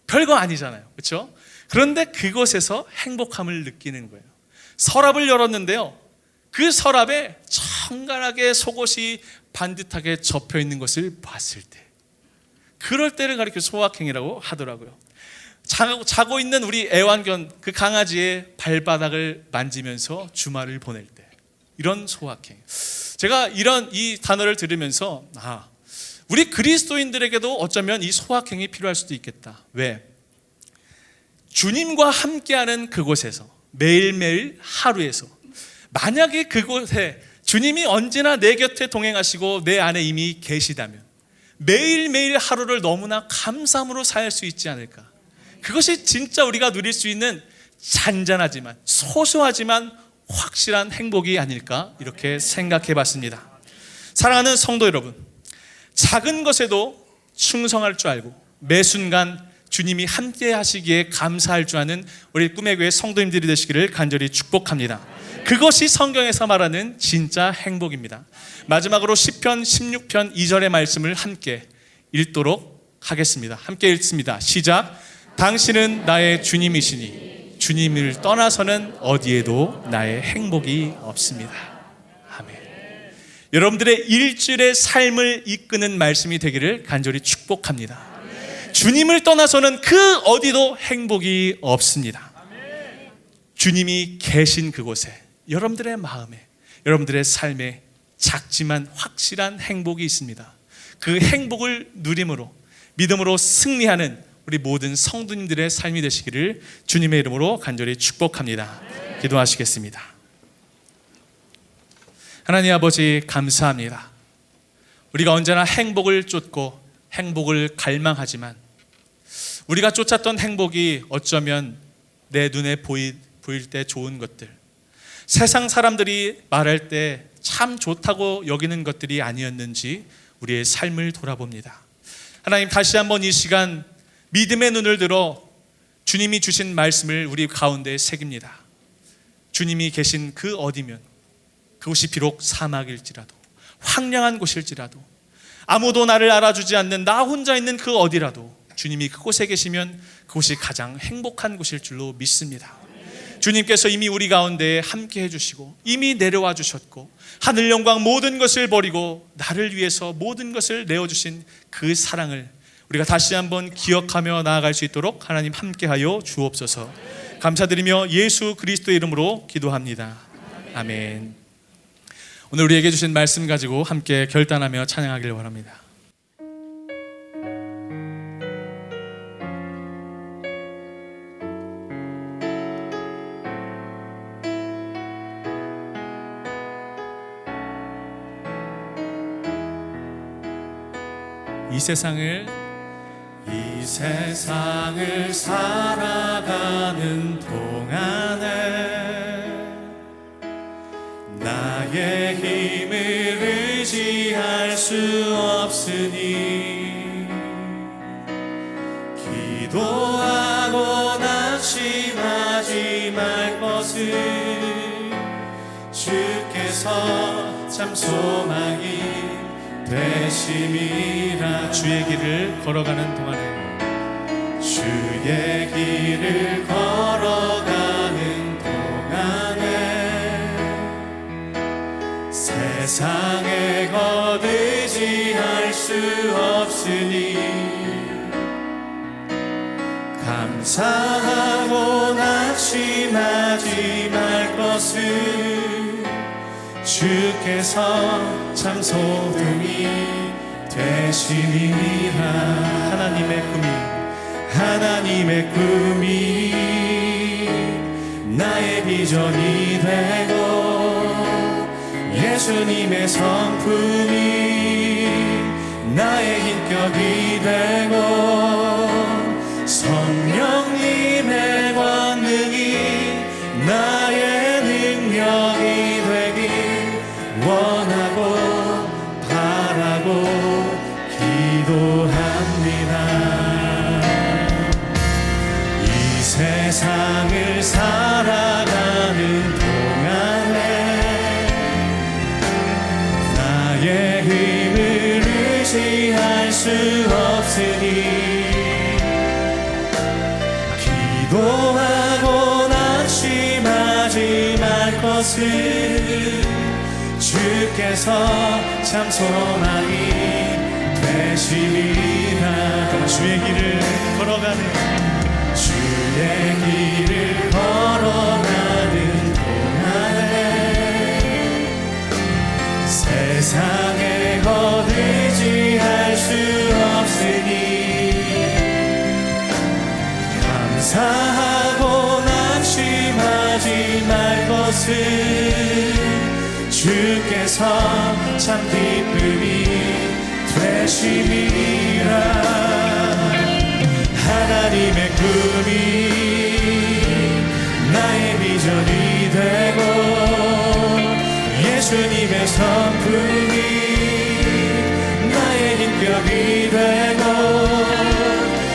별거 아니잖아요, 그렇죠? 그런데 그곳에서 행복함을 느끼는 거예요. 서랍을 열었는데요, 그 서랍에 정갈하게 속옷이 반듯하게 접혀 있는 것을 봤을 때, 그럴 때를 가리켜 소확행이라고 하더라고요. 자고 있는 우리 애완견, 그 강아지의 발바닥을 만지면서 주말을 보낼 때, 이런 소확행. 제가 이 단어를 들으면서 우리 그리스도인들에게도 어쩌면 이 소확행이 필요할 수도 있겠다. 왜? 주님과 함께하는 그곳에서, 매일매일 하루에서, 만약에 그곳에 주님이 언제나 내 곁에 동행하시고 내 안에 이미 계시다면 매일매일 하루를 너무나 감사함으로 살 수 있지 않을까. 그것이 진짜 우리가 누릴 수 있는 잔잔하지만 소소하지만 확실한 행복이 아닐까, 이렇게 생각해 봤습니다. 사랑하는 성도 여러분, 작은 것에도 충성할 줄 알고 매 순간 주님이 함께 하시기에 감사할 줄 아는 우리 꿈의 교회 성도님들이 되시기를 간절히 축복합니다. 그것이 성경에서 말하는 진짜 행복입니다. 마지막으로 시편 16편 2절의 말씀을 함께 읽도록 하겠습니다. 함께 읽습니다. 시작. 당신은 나의 주님이시니 주님을 떠나서는 어디에도 나의 행복이 없습니다. 아멘. 여러분들의 일주일의 삶을 이끄는 말씀이 되기를 간절히 축복합니다. 주님을 떠나서는 그 어디도 행복이 없습니다. 주님이 계신 그곳에, 여러분들의 마음에, 여러분들의 삶에 작지만 확실한 행복이 있습니다. 그 행복을 누림으로, 믿음으로 승리하는 우리 모든 성도님들의 삶이 되시기를 주님의 이름으로 간절히 축복합니다. 기도하시겠습니다. 하나님 아버지, 감사합니다. 우리가 언제나 행복을 쫓고 행복을 갈망하지만 우리가 쫓았던 행복이 어쩌면 내 눈에 보일 때 좋은 것들, 세상 사람들이 말할 때 참 좋다고 여기는 것들이 아니었는지 우리의 삶을 돌아봅니다. 하나님, 다시 한번 이 시간 믿음의 눈을 들어 주님이 주신 말씀을 우리 가운데 새깁니다. 주님이 계신 그 어디면, 그곳이 비록 사막일지라도, 황량한 곳일지라도, 아무도 나를 알아주지 않는 나 혼자 있는 그 어디라도 주님이 그곳에 계시면 그곳이 가장 행복한 곳일 줄로 믿습니다. 주님께서 이미 우리 가운데 함께 해주시고 이미 내려와 주셨고 하늘 영광 모든 것을 버리고 나를 위해서 모든 것을 내어주신 그 사랑을 우리가 다시 한번 기억하며 나아갈 수 있도록 하나님 함께하여 주옵소서. 감사드리며 예수 그리스도의 이름으로 기도합니다. 아멘. 오늘 우리에게 주신 말씀 가지고 함께 결단하며 찬양하기를 바랍니다. 이 세상을 살아가는 동안에 나의 힘을 의지할 수 없으니 기도하고 낙심하지 말 것을 주께서 참 소망이 되심이라. 주의 길을 걸어가는 동안에 주의 길을 걸어가는 동안에 세상에 거두지할 수 없으니 감사하고 낙심하지 말 것을 주께서 참 소등이 되시니라. 하나님의 꿈이 나의 비전이 되고 예수님의 성품이 나의 인격이 되고 성령님의 권능이 나의 능력이 되길 원하고 바라고 기도합니다. 이 세상을 살아가는 동안에 나의 힘을 의지할 수 없으니 기도하고 낙심하지 말 것을 주께서 참 소망이 되시리라. 주의 길을 걸어가는 동안에 세상에 거두지할 수 없으니 감사하고 낙심하지 말 것을 주께서 참 기쁨이 되시리라. 하나님의 꿈이 나의 비전이 되고 예수님의 성품이 나의 인격이 되고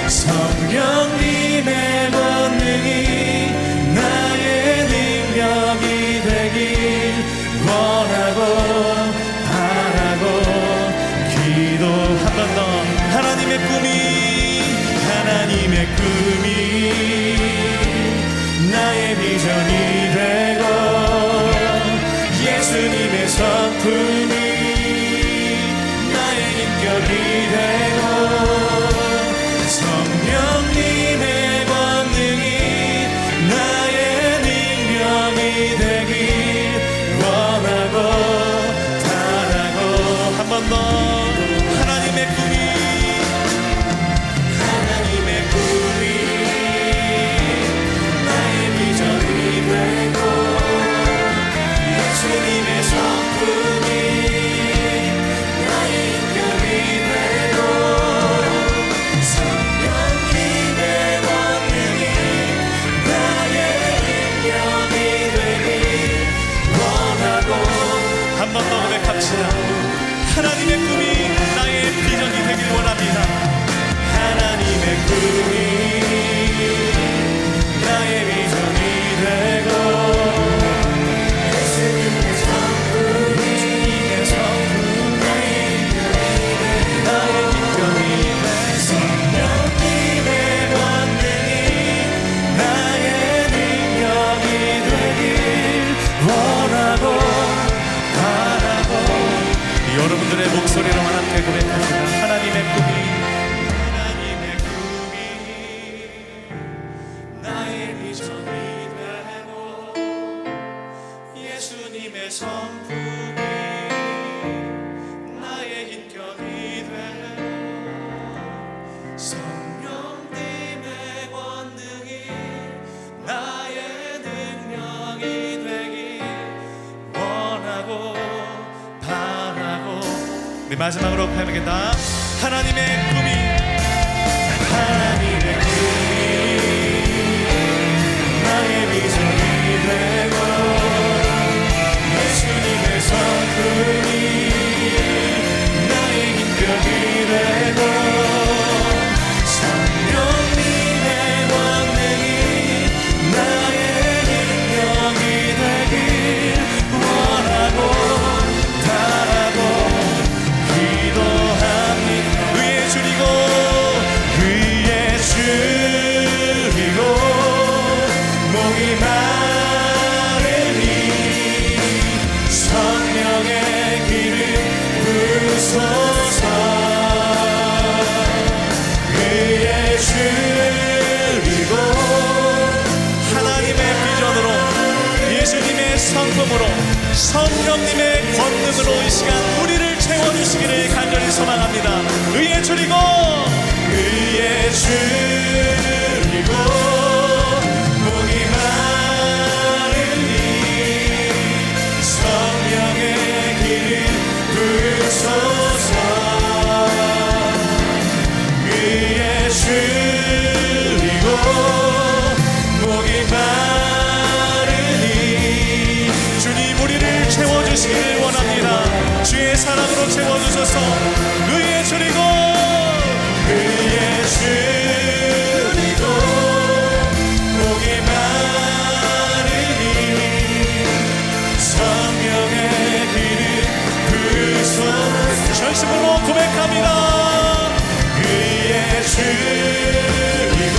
성령님의 권능이 나의 능력이 되길 원하고 바라고 기도. 한 번 더. 하나님의 꿈이 나의 비전이 되고 예수님의 성품이 나의 인격이 되고 성령님의 권능이 나의 능력이 되길 원하고 바라고. 한 번 더. 하나님의 꿈이 나의 비전이 되길 원합니다. 하나님의 꿈이 나의 비전이 되고 예수님의 성품이 나의 인격이 되고 성령님의 권능이 나의 능력이 우리 마지막으로 고백하겠다. 하나님의 꿈이 나의 비전이 되고 예수님의 성품이 나의 힘벽이 되고 성령님의 권능이 나의 능력이 되길 원하고 바라고 기도합니다. 위에 줄이고 위에 줄이고 목이 마르니 성령의 기름 부으소서. 위에 줄이고 하나님의 비전으로 예수님의 성품으로 성령님의 권능으로 이 시간 우리를 채워주시기를 간절히 소망합니다. 의에 줄이고 위에 줄이고 목이 마르니 성령의 기름 부으소서. 위에 줄이고 목이 마르니 주님 우리를 채워주시기를 원합니다. 주의 사랑으로 채워주셔서 의에 줄이고 위에 줄이고 목이 마르니 성령의 기름 부으소서. 전심으로 고백합니다. 위에 줄이고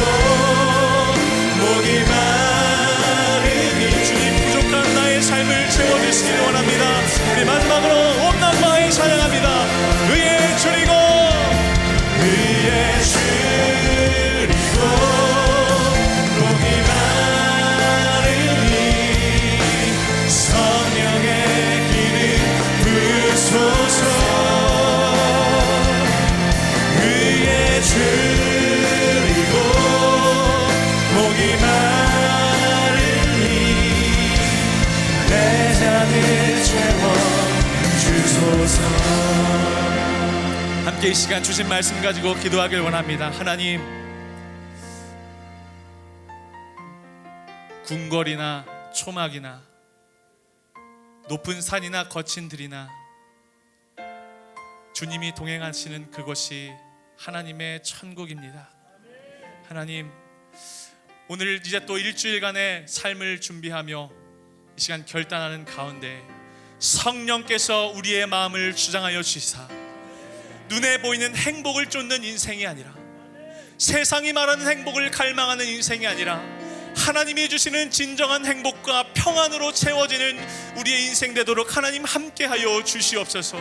목이 마르니 주님 부족한 나의 삶을 채워주시기를 원합니다. 우리 마지막으로 온 남마에 찬양합니다. 의에 줄이고 위에 줄이고 목이 마르니 성령의 기름 부으소서. 위에 줄이고 목이 마르니 내 잔을 채워주소서. 함께 이 시간 주신 말씀 가지고 기도하길 원합니다. 하나님, 궁궐이나 초막이나 높은 산이나 거친 들이나 주님이 동행하시는 그것이 하나님의 천국입니다. 하나님, 오늘 이제 또 일주일간의 삶을 준비하며 이 시간 결단하는 가운데 성령께서 우리의 마음을 주장하여 주시사 눈에 보이는 행복을 쫓는 인생이 아니라 세상이 말하는 행복을 갈망하는 인생이 아니라 하나님이 주시는 진정한 행복과 평안으로 채워지는 우리의 인생 되도록 하나님 함께하여 주시옵소서.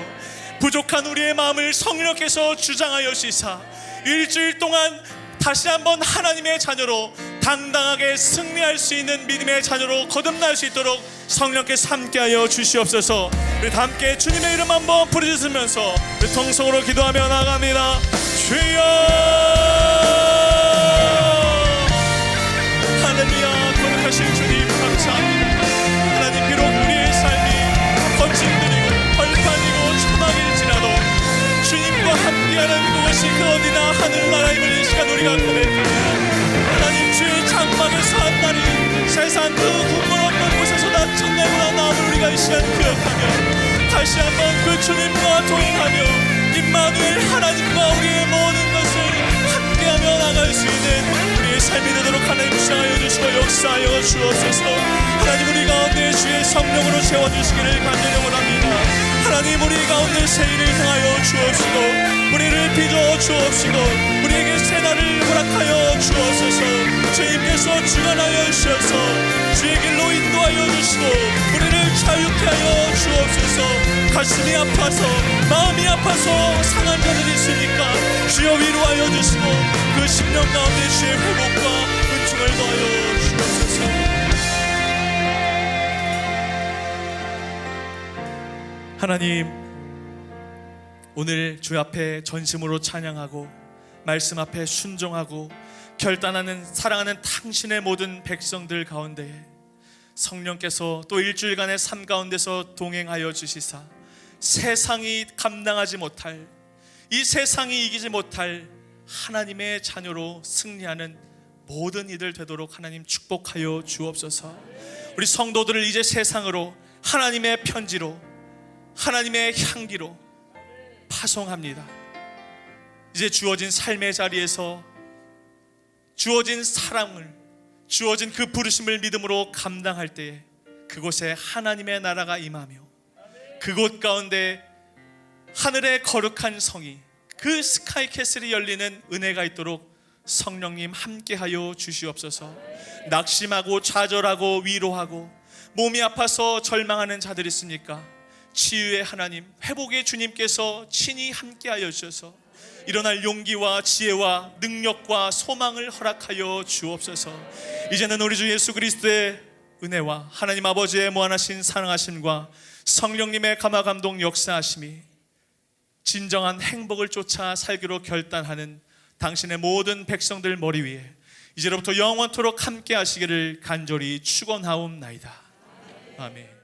부족한 우리의 마음을 성령께서 주장하여 주시사 일주일 동안 다시 한번 하나님의 자녀로 당당하게 승리할 수 있는 믿음의 자녀로 거듭날 수 있도록 성령께서 함께하여 주시옵소서. 우리 다 함께 주님의 이름 한번 부르짖으면서 우리 통성으로 기도하며 나아갑니다. 주여, 할렐루야. 거룩하신 주님 감사합니다. 하나님, 비록 우리의 삶이 거친 들이고 벌판이고 초막일지라도 주님과 함께하는 그것이 그 어디나 하늘나라임을 이 시간 우리가 고백합니다. 하나님, 주의 장막에서 한 날이 세상 그 국물 없는 곳에서 나천내보다 나음을 우리가 이 시간 기억하며 다시 한번 그 주님과 동행하며 임마누엘 하나님과 우리의 모든 것을 함께하며 나갈 수 있는 우리의 삶이 되도록 하나님 주장하여 주시고 역사하여 주옵소서. 하나님, 우리 가운데 주의 성령으로 채워주시기를 간절히 원합니다. 하나님, 우리 가운데 새 일을 행하여 주옵시고 우리를 빚어 주옵시고 우리에게 새 날을 허락하여 주옵소서. 주님께서 주관하여 주셔서 주의 길로 인도하여 주시고 우리를 자유케 하여 주옵소서. 가슴이 아파서 마음이 아파서 상한 자들이 있으니까 주여 위로하여 주시고 그 심령 가운데 주의 회복과 은총을 더하여 주옵소서. 하나님, 오늘 주 앞에 전심으로 찬양하고 말씀 앞에 순종하고 결단하는 사랑하는 당신의 모든 백성들 가운데 성령께서 또 일주일간의 삶 가운데서 동행하여 주시사 세상이 감당하지 못할, 이 세상이 이기지 못할 하나님의 자녀로 승리하는 모든 이들 되도록 하나님 축복하여 주옵소서. 우리 성도들을 이제 세상으로 하나님의 편지로, 하나님의 향기로 파송합니다. 이제 주어진 삶의 자리에서 주어진 사랑을, 주어진 그 부르심을 믿음으로 감당할 때에 그곳에 하나님의 나라가 임하며 그곳 가운데 하늘의 거룩한 성이, 그 스카이 캐슬이 열리는 은혜가 있도록 성령님 함께하여 주시옵소서. 낙심하고 좌절하고 위로하고 몸이 아파서 절망하는 자들 있습니까? 치유의 하나님, 회복의 주님께서 친히 함께하여 주셔서 일어날 용기와 지혜와 능력과 소망을 허락하여 주옵소서. 이제는 우리 주 예수 그리스도의 은혜와 하나님 아버지의 무한하신 사랑하심과 성령님의 감화 감동 역사하심이 진정한 행복을 쫓아 살기로 결단하는 당신의 모든 백성들 머리 위에 이제로부터 영원토록 함께 하시기를 간절히 축원하옵나이다. 아멘.